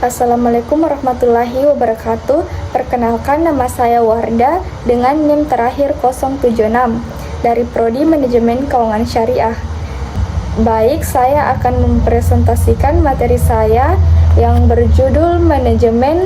Assalamualaikum warahmatullahi wabarakatuh. Perkenalkan, nama saya Wardah dengan NIM terakhir 076 dari Prodi Manajemen Keuangan Syariah. Baik, saya akan mempresentasikan materi saya yang berjudul Manajemen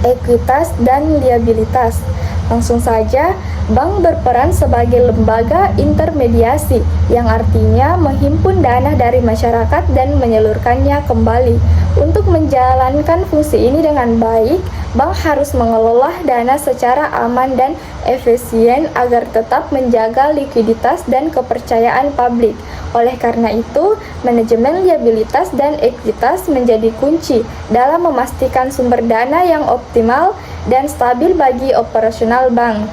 Ekuitas dan Liabilitas. Langsung saja, bank berperan sebagai lembaga intermediasi yang artinya menghimpun dana dari masyarakat dan menyalurkannya kembali. Untuk menjalankan fungsi ini dengan baik, bank harus mengelola dana secara aman dan efisien agar tetap menjaga likuiditas dan kepercayaan publik. Oleh karena itu, manajemen liabilitas dan ekuitas menjadi kunci dalam memastikan sumber dana yang optimal dan stabil bagi operasional bank.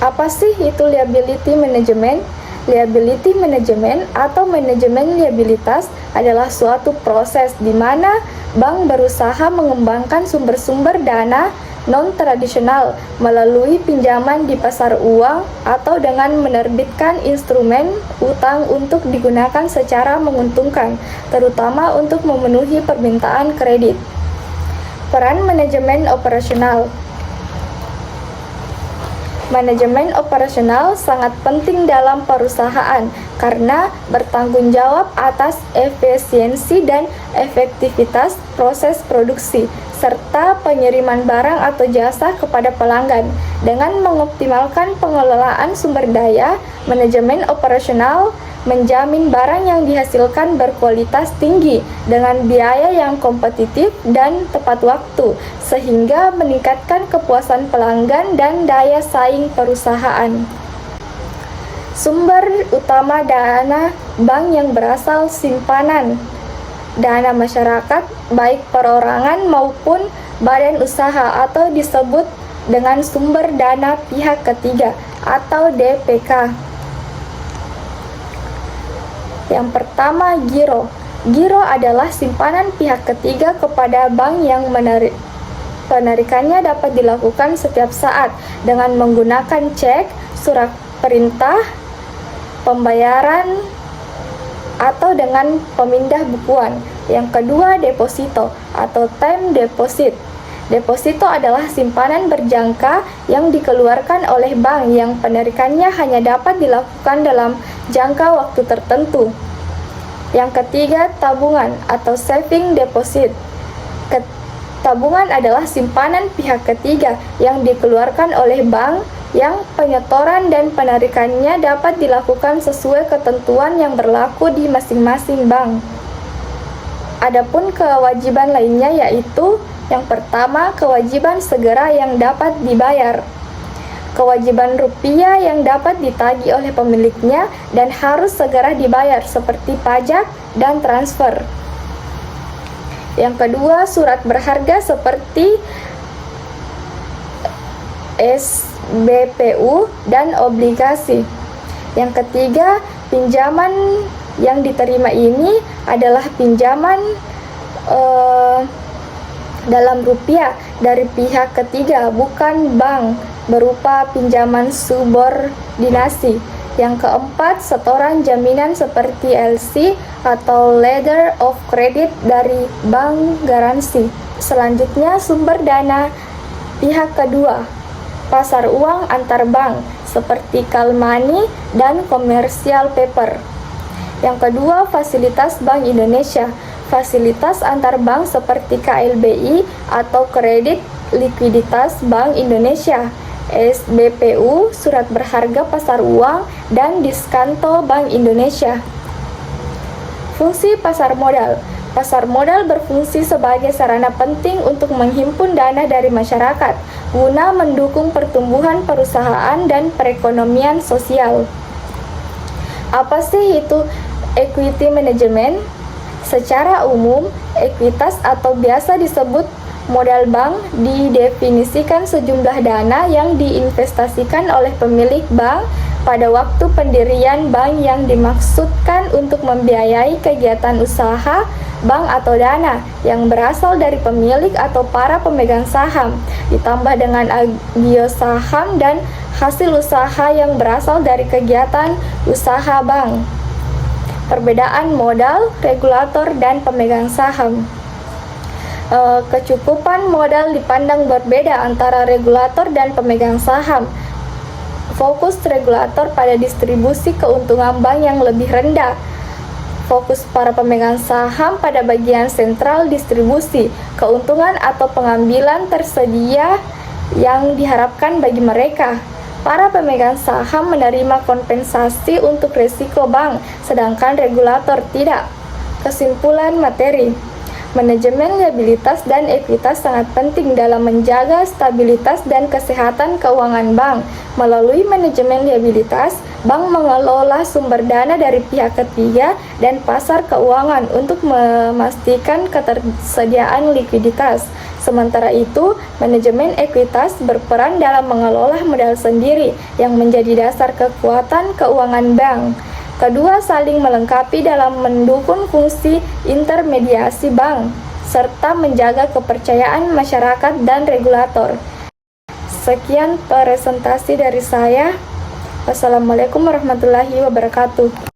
Apa sih itu liability management? Liability management atau manajemen liabilitas adalah suatu proses di mana bank berusaha mengembangkan sumber-sumber dana non-tradisional melalui pinjaman di pasar uang atau dengan menerbitkan instrumen utang untuk digunakan secara menguntungkan, terutama untuk memenuhi permintaan kredit. Peran manajemen operasional. Manajemen operasional sangat penting dalam perusahaan karena bertanggung jawab atas efisiensi dan efektivitas proses produksi serta pengiriman barang atau jasa kepada pelanggan. Dengan mengoptimalkan pengelolaan sumber daya, manajemen operasional menjamin barang yang dihasilkan berkualitas tinggi dengan biaya yang kompetitif dan tepat waktu, sehingga meningkatkan kepuasan pelanggan dan daya saing perusahaan. Sumber utama dana bank yang berasal simpanan dana masyarakat, baik perorangan maupun badan usaha atau disebut dengan sumber dana pihak ketiga atau DPK. Yang pertama, giro. Giro adalah simpanan pihak ketiga kepada bank yang penarikannya dapat dilakukan setiap saat dengan menggunakan cek, surat perintah, pembayaran, atau dengan pemindah bukuan. Yang kedua, deposito atau time deposit. Deposito adalah simpanan berjangka yang dikeluarkan oleh bank yang penarikannya hanya dapat dilakukan dalam jangka waktu tertentu. Yang ketiga, tabungan atau saving deposit. Tabungan adalah simpanan pihak ketiga yang dikeluarkan oleh bank yang penyetoran dan penarikannya dapat dilakukan sesuai ketentuan yang berlaku di masing-masing bank. Adapun kewajiban lainnya yaitu yang pertama, kewajiban segera yang dapat dibayar. Kewajiban rupiah yang dapat ditagih oleh pemiliknya dan harus segera dibayar seperti pajak dan transfer. Yang kedua, surat berharga seperti SBPU dan obligasi. Yang ketiga, pinjaman yang diterima ini adalah pinjaman dalam rupiah dari pihak ketiga, bukan bank, berupa pinjaman subordinasi. Yang keempat, setoran jaminan seperti LC atau letter of credit dari bank garansi. Selanjutnya, sumber dana pihak kedua, pasar uang antar bank seperti call money dan commercial paper. Yang kedua, fasilitas Bank Indonesia. Fasilitas antar bank seperti KLBI atau kredit likuiditas Bank Indonesia, SBPU, surat berharga pasar uang, dan diskanto Bank Indonesia. Fungsi pasar modal. Pasar modal berfungsi sebagai sarana penting untuk menghimpun dana dari masyarakat guna mendukung pertumbuhan perusahaan dan perekonomian sosial. Apa sih itu equity management? Secara umum, ekuitas atau biasa disebut modal bank didefinisikan sejumlah dana yang diinvestasikan oleh pemilik bank pada waktu pendirian bank yang dimaksudkan untuk membiayai kegiatan usaha bank atau dana yang berasal dari pemilik atau para pemegang saham, ditambah dengan agio saham dan hasil usaha yang berasal dari kegiatan usaha bank. Perbedaan modal, regulator, dan pemegang saham. Kecukupan modal dipandang berbeda antara regulator dan pemegang saham. Fokus regulator pada distribusi keuntungan bank yang lebih rendah. Fokus para pemegang saham pada bagian sentral distribusi keuntungan atau pengambilan tersedia yang diharapkan bagi mereka. Para pemegang saham menerima kompensasi untuk risiko bank, sedangkan regulator tidak. Kesimpulan materi. Manajemen liabilitas dan ekuitas sangat penting dalam menjaga stabilitas dan kesehatan keuangan bank. Melalui manajemen liabilitas, bank mengelola sumber dana dari pihak ketiga dan pasar keuangan untuk memastikan ketersediaan likuiditas. Sementara itu, manajemen ekuitas berperan dalam mengelola modal sendiri yang menjadi dasar kekuatan keuangan bank. Kedua saling melengkapi dalam mendukung fungsi intermediasi bank, serta menjaga kepercayaan masyarakat dan regulator. Sekian presentasi dari saya. Wassalamualaikum warahmatullahi wabarakatuh.